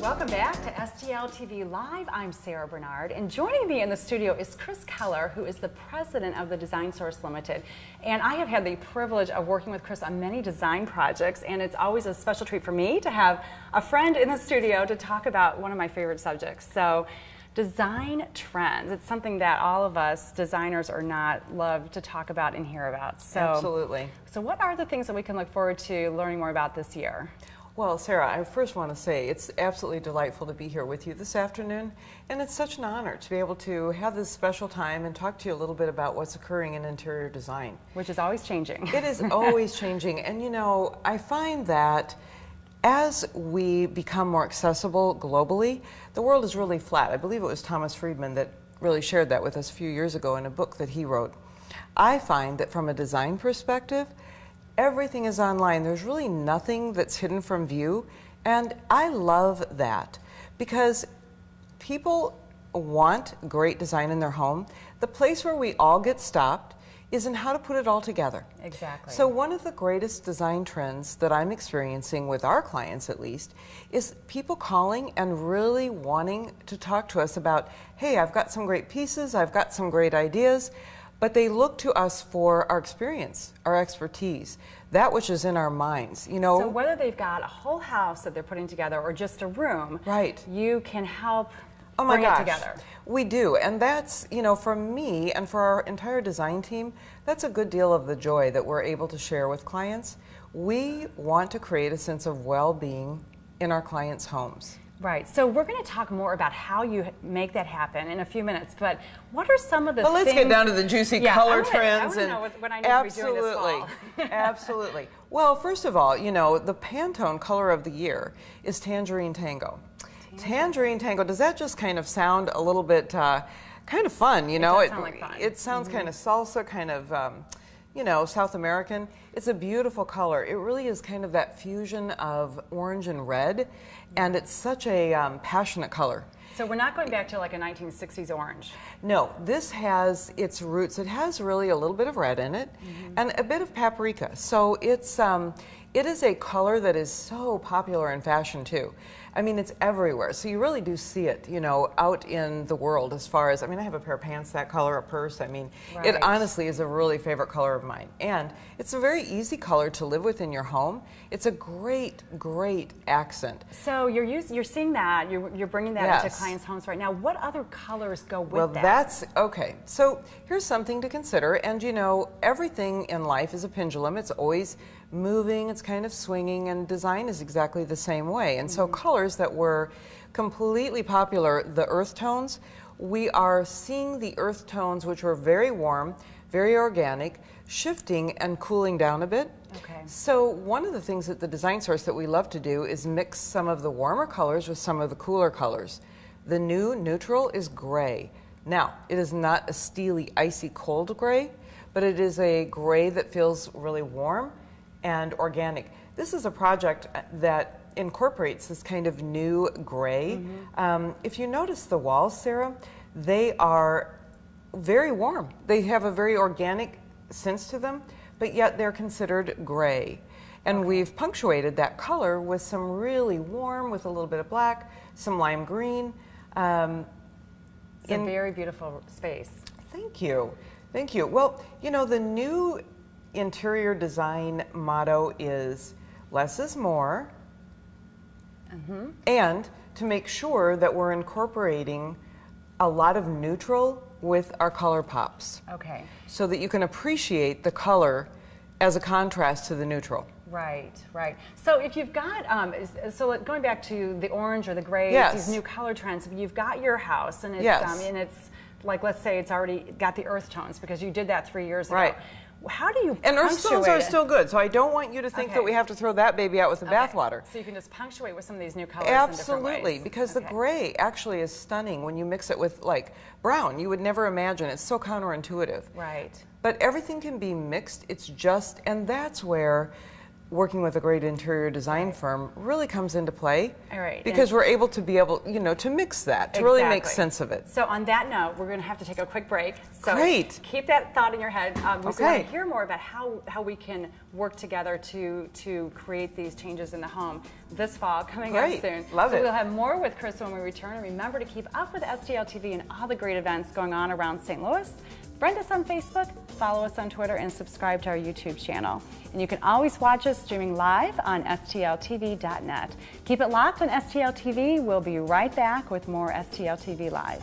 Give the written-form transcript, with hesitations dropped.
Welcome back to STL TV Live. I'm Sarah Bernard, and joining me in the studio is Kris Keller, who is the president of the Design Source Limited. And I have had the privilege of working with Kris on many design projects, and it's always a special treat for me to have a friend in the studio to talk about one of my favorite subjects. So, design trends. It's something that all of us designers are not love to talk about and hear about. So, absolutely. So what are the things that we can look forward to learning more about this year? Well, Sarah, I first want to say it's absolutely delightful to be here with you this afternoon, and it's such an honor to be able to have this special time and talk to you a little bit about what's occurring in interior design. Which is always changing. It is always changing, and you know, I find that as we become more accessible globally, the world is really flat. I believe it was Thomas Friedman that really shared that with us a few years ago in a book that he wrote. I find that from a design perspective, everything is online. There's really nothing that's hidden from view, and I love that because people want great design in their home. The place where we all get stopped is in how to put it all together. Exactly. So one of the greatest design trends that I'm experiencing with our clients at least is people calling and really wanting to talk to us about, hey, I've got some great pieces, I've got some great ideas, but they look to us for our experience, our expertise, that which is in our minds, you know. So whether they've got a whole house that they're putting together or just a room, right, you can help bring it together. We do, and that's, you know, for me and for our entire design team, that's a good deal of the joy that we're able to share with clients. We want to create a sense of well-being in our clients' homes. Right. So we're going to talk more about how you make that happen in a few minutes. But what are some of the things? Well, let's get down to the juicy color trends. I want to know what I need to be doing this fall. Absolutely. Well, first of all, you know, the Pantone color of the year is Tangerine Tango. Tangerine Tango. Does that just kind of sound a little bit kind of fun? You know, it does sound like fun. It sounds kind of salsa, kind of you know, South American. It's a beautiful color. It really is kind of that fusion of orange and red, and it's such a passionate color. So we're not going back to like a 1960s orange. No, this has its roots. It has really a little bit of red in it, and a bit of paprika. So it's it is a color that is so popular in fashion too. I mean, it's everywhere. So you really do see it, you know, out in the world as far as, I mean, I have a pair of pants that color, a purse. I mean, It honestly is a really favorite color of mine. And it's a very easy color to live with in your home. It's a great, great accent. So you're seeing that, you're bringing that into clients' homes right now. What other colors go with that? Well, that's, okay. So here's something to consider. And you know, everything in life is a pendulum. It's always moving, it's kind of swinging, and design is exactly the same way. And so colors that were completely popular, the earth tones, we are seeing the earth tones, which were very warm, very organic, shifting and cooling down a bit. Okay. So one of the things at the Design Source that we love to do is mix some of the warmer colors with some of the cooler colors. The new neutral is gray. Now, it is not a steely, icy, cold gray, but it is a gray that feels really warm and organic. This is a project that incorporates this kind of new gray. If you notice the walls, Sarah, they are very warm. They have a very organic sense to them, but yet they're considered gray. And we've punctuated that color with some really warm, with a little bit of black, some lime green. It's a very beautiful space. Thank you. Thank you. Well, you know, the new interior design motto is less is more, and to make sure that we're incorporating a lot of neutral with our color pops. Okay. So that you can appreciate the color as a contrast to the neutral. Right, right. So if you've got, so going back to the orange or the gray, these new color trends, if you've got your house and it's, like, let's say it's already got the earth tones because you did that 3 years ago. Right. How do you And earth tones are still good, so I don't want you to think that we have to throw that baby out with the bathwater. So you can just punctuate with some of these new colors. Absolutely, in different ways. because the gray actually is stunning when you mix it with, like, brown. You would never imagine. It's so counterintuitive. Right. But everything can be mixed. It's just, and that's where working with a great interior design firm really comes into play. All right. Because we're able to be able, to mix that, to really make sense of it. So on that note, we're going to have to take a quick break. So Great. Keep that thought in your head. We want to hear more about how we can work together to create these changes in the home this fall, coming up soon. Love it. So we'll have more with Kris when we return. And remember to keep up with STL TV and all the great events going on around St. Louis. Friend us on Facebook, follow us on Twitter, and subscribe to our YouTube channel. And you can always watch us streaming live on STLTV.net. Keep it locked on STL TV. We'll be right back with more STL TV Live.